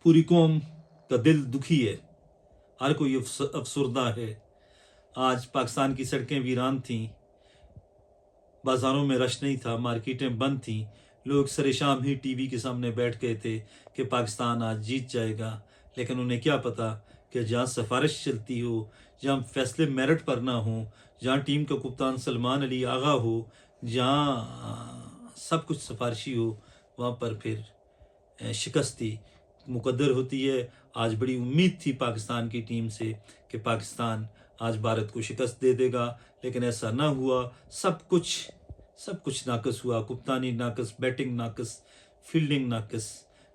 پوری قوم کا دل دکھی ہے، ہر کوئی افسردہ ہے۔ آج پاکستان کی سڑکیں ویران تھیں، بازاروں میں رش نہیں تھا، مارکیٹیں بند تھیں، لوگ سر شام ہی ٹی وی کے سامنے بیٹھ گئے تھے کہ پاکستان آج جیت جائے گا، لیکن انہیں کیا پتا کہ جہاں سفارش چلتی ہو، جہاں فیصلے میرٹ پر نہ ہوں، جہاں ٹیم کا کپتان سلمان علی آغا ہو، جہاں سب کچھ سفارشی ہو، وہاں پر پھر شکستی مقدر ہوتی ہے۔ آج بڑی امید تھی پاکستان کی ٹیم سے کہ پاکستان آج بھارت کو شکست دے دے گا، لیکن ایسا نہ ہوا۔ سب کچھ ناقص ہوا، کپتانی ناقص، بیٹنگ ناقص، فیلڈنگ ناقص۔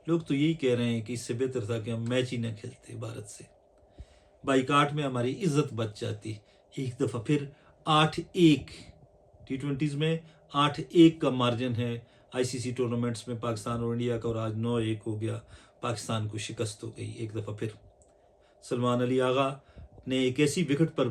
لوگ تو یہی کہہ رہے ہیں کہ اس سے بہتر تھا کہ ہم میچ ہی نہ کھیلتے بھارت سے، بائیکاٹ میں ہماری عزت بچ جاتی۔ ایک دفعہ پھر 8-1 T20s میں 8-1 کا مارجن ہے ICC ٹورنامنٹس میں پاکستان اور انڈیا کا، اور آج 9-1 ہو گیا، پاکستان کو شکست ہو گئی ایک دفعہ پھر۔ سلمان علی آغا نے ایک ایسی وکٹ پر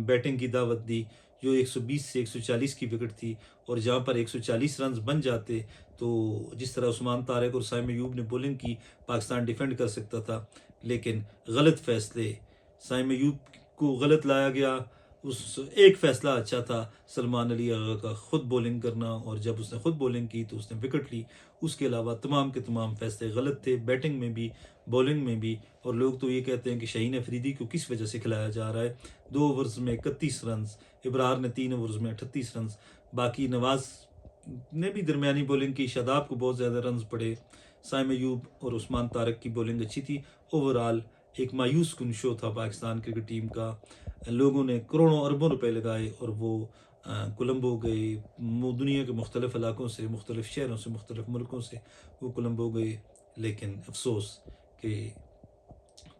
بیٹنگ کی دعوت دی جو 120 سے 140 کی وکٹ تھی، اور جہاں پر 140 رنز بن جاتے تو جس طرح عثمان طارق اور سائم ایوب نے بولنگ کی، پاکستان ڈیفینڈ کر سکتا تھا، لیکن غلط فیصلے، سائم ایوب کو غلط لایا گیا۔ اس ایک فیصلہ اچھا تھا سلمان علی آغا کا، خود بولنگ کرنا، اور جب اس نے خود بولنگ کی تو اس نے وکٹ لی۔ اس کے علاوہ تمام کے تمام فیصلے غلط تھے، بیٹنگ میں بھی، بولنگ میں بھی۔ اور لوگ تو یہ کہتے ہیں کہ شاہین افریدی کو کس وجہ سے کھلایا جا رہا ہے۔ 2 اوورز میں 31 رنز، ابرار نے 3 اوورز میں 38 رنز، باقی نواز نے بھی درمیانی بولنگ کی، شاداب کو بہت زیادہ رنز پڑے، سائم ایوب اور عثمان طارق کی بولنگ اچھی تھی۔ اوورآل ایک مایوس کن شو تھا پاکستان کرکٹ ٹیم کا۔ لوگوں نے کروڑوں اربوں روپے لگائے اور وہ کولمبو گئے، دنیا کے مختلف علاقوں سے، مختلف شہروں سے، مختلف ملکوں سے وہ کولمبو گئے، لیکن افسوس کہ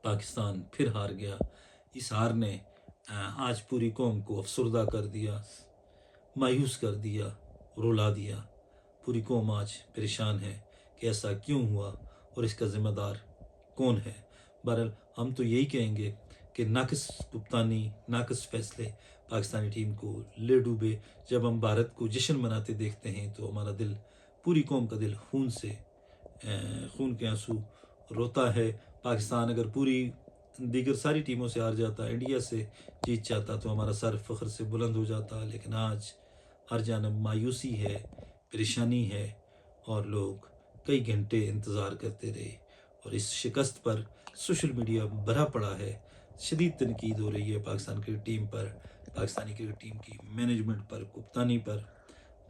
پاکستان پھر ہار گیا۔ اس ہار نے آج پوری قوم کو افسردہ کر دیا، مایوس کر دیا، رلا دیا۔ پوری قوم آج پریشان ہے کہ ایسا کیوں ہوا اور اس کا ذمہ دار کون ہے۔ بہرحال ہم تو یہی کہیں گے کہ ناقص کپتانی، ناقص فیصلے پاکستانی ٹیم کو لے ڈوبے۔ جب ہم بھارت کو جشن مناتے دیکھتے ہیں تو ہمارا دل، پوری قوم کا دل خون کے آنسو روتا ہے۔ پاکستان اگر پوری دیگر ساری ٹیموں سے ہار جاتا، انڈیا سے جیت جاتا، تو ہمارا سر فخر سے بلند ہو جاتا، لیکن آج ہر جانب مایوسی ہے، پریشانی ہے، اور لوگ کئی گھنٹے انتظار کرتے رہے، اور اس شکست پر سوشل میڈیا بھرا پڑا ہے۔ شدید تنقید ہو رہی ہے پاکستان کرکٹ ٹیم پر، پاکستانی کرکٹ ٹیم کی مینجمنٹ پر، کپتانی پر۔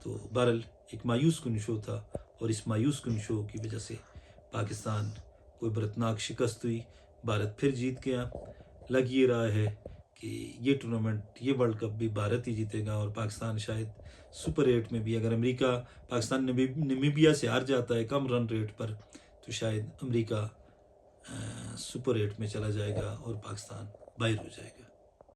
تو بہرحال ایک مایوس کن شو تھا، اور اس مایوس کن شو کی وجہ سے پاکستان کو عبرتناک شکست ہوئی، بھارت پھر جیت گیا۔ لگ یہ رہا ہے کہ یہ ٹورنامنٹ، یہ ورلڈ کپ بھی بھارت ہی جیتے گا، اور پاکستان شاید سپر 8 میں بھی، اگر امریکہ پاکستان نمیبیا سے ہار جاتا ہے کم رن ریٹ پر، تو شاید امریکہ سپر 8 میں چلا جائے گا اور پاکستان باہر ہو جائے گا۔